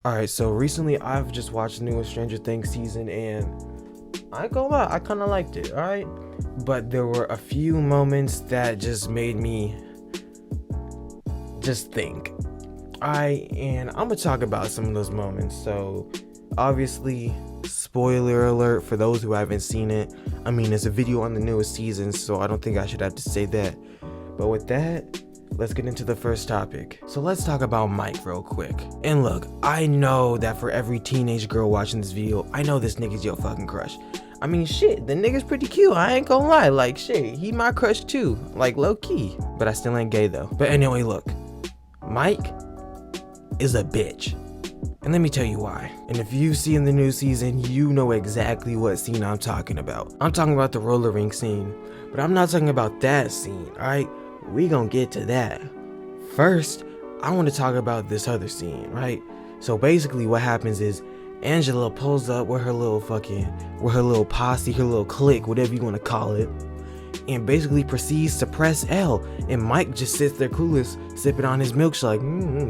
Alright, so recently I've just watched the newest Stranger Things season and I ain't gonna lie, I kinda liked it, alright? But there were a few moments that just made me just think. And I'm gonna talk about some of those moments. So obviously, spoiler alert for those who haven't seen it. I mean, it's a video on the newest season, so I don't think I should have to say that. But with that, let's get into the first topic. So let's talk about Mike real quick. And look, I know that for every teenage girl watching this video, I know this nigga's your fucking crush. I mean, shit, the nigga's pretty cute, I ain't gonna lie. Like, shit, he my crush too, like low key. But I still ain't gay though. But anyway, look, Mike is a bitch. And let me tell you why. And if you see in the new season, you know exactly what scene I'm talking about. I'm talking about the roller rink scene. But I'm not talking about that scene, alright? We gonna get to that. First, I want to talk about this other scene, right? So basically what happens is Angela pulls up with her little posse, her little clique, whatever you want to call it, and basically proceeds to press L, and Mike just sits there clueless, sipping on his milkshake.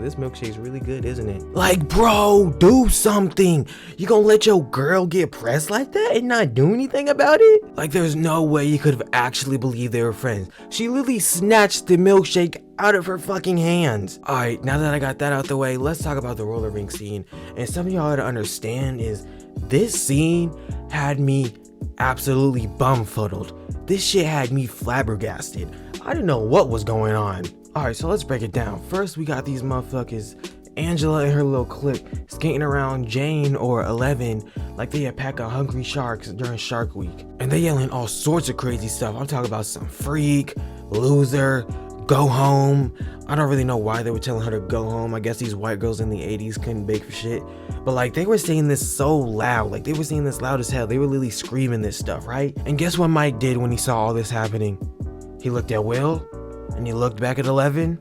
This milkshake's really good, isn't it? Like, bro, do something. You gonna let your girl get pressed like that and not do anything about it? Like, there's no way you could have actually believed they were friends. She literally snatched the milkshake out of her fucking hands. Alright, now that I got that out the way, let's talk about the roller rink scene. And something y'all gotta understand is this scene had me absolutely bumfuddled. This shit had me flabbergasted. I didn't know what was going on. Alright, so let's break it down. First, we got these motherfuckers, Angela and her little clique, skating around Jane or 11 like they a pack of hungry sharks during Shark Week. And they yelling all sorts of crazy stuff. I'm talking about some freak, loser, go home. I don't really know why they were telling her to go home. I guess these white girls in the 80s couldn't bake for shit. But like, they were saying this so loud. Like, they were saying this loud as hell. They were literally screaming this stuff, right? And guess what Mike did when he saw all this happening? He looked at Will, and he looked back at 11,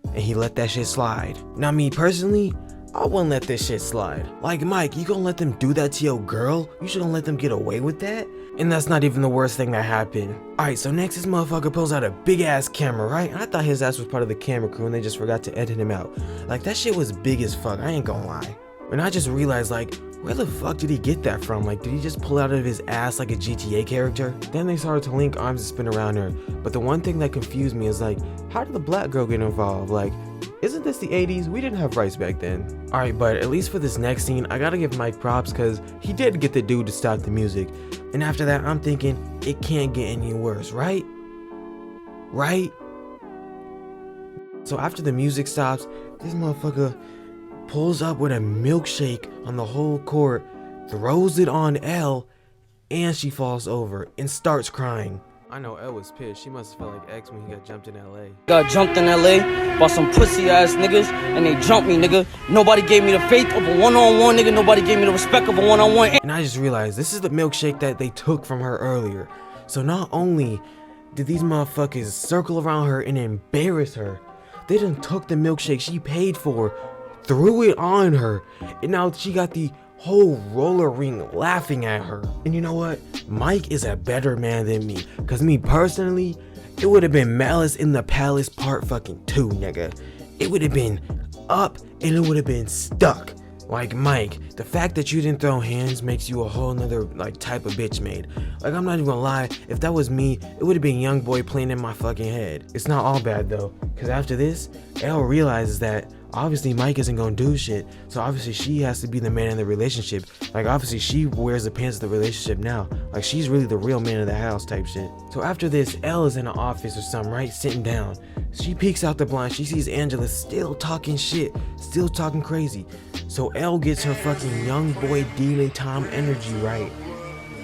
and he let that shit slide. Now, me personally, I wouldn't let this shit slide. Like, Mike, you gonna let them do that to your girl? You shouldn't let them get away with that? And that's not even the worst thing that happened. Alright, so next this motherfucker pulls out a big ass camera, right? And I thought his ass was part of the camera crew and they just forgot to edit him out. Like, that shit was big as fuck, I ain't gonna lie. And I just realized, like, where the fuck did he get that from? Like, did he just pull out of his ass like a GTA character? Then they started to link arms and spin around her. But the one thing that confused me is, like, how did the black girl get involved? Like, isn't this the 80s? We didn't have rights back then. Alright, but at least for this next scene, I gotta give Mike props because he did get the dude to stop the music. And after that, I'm thinking, it can't get any worse, right? Right? So after the music stops, this motherfucker pulls up with a milkshake on the whole court, throws it on Elle, and she falls over and starts crying. I know Elle was pissed. She must have felt like X when he got jumped in LA. Got jumped in LA by some pussy ass niggas and they jumped me, nigga. Nobody gave me the faith of a one-on-one, nigga. Nobody gave me the respect of a one-on-one. And I just realized this is the milkshake that they took from her earlier. So not only did these motherfuckers circle around her and embarrass her, they done took the milkshake she paid for, threw it on her, and now she got the whole roller rink laughing at her. And you know what? Mike is a better man than me. Cause me personally, it would have been Malice in the Palace part fucking 2, nigga. It would have been up and it would have been stuck. Like, Mike, the fact that you didn't throw hands makes you a whole nother like type of bitch made. Like, I'm not even gonna lie, if that was me, it would have been young boy playing in my fucking head. It's not all bad though, cause after this, Elle realizes that obviously Mike isn't gonna do shit, so obviously she has to be the man in the relationship. Like, obviously she wears the pants of the relationship now. Like, she's really the real man of the house type shit. So after this, Elle is in the office or something, right, sitting down. She peeks out the blind, she sees Angela still talking shit, still talking crazy. So Elle gets her fucking young boy demon Tom energy right.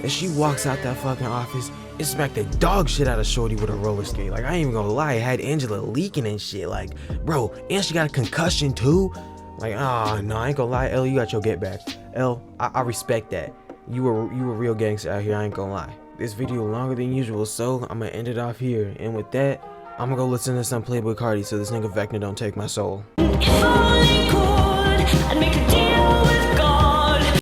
And she walks out that fucking office and smacked the dog shit out of Shorty with a roller skate. Like, I ain't even gonna lie, it had Angela leaking and shit. Like, bro, and she got a concussion too. Like, ah, no, I ain't gonna lie, Elle, you got your get back. Elle, I respect that. You were real gangster out here, I ain't gonna lie. This video longer than usual, so I'm gonna end it off here. And with that, I'm gonna go listen to some Playboi Carti so this nigga Vecna don't take my soul. Falling cold, I'd make a deal.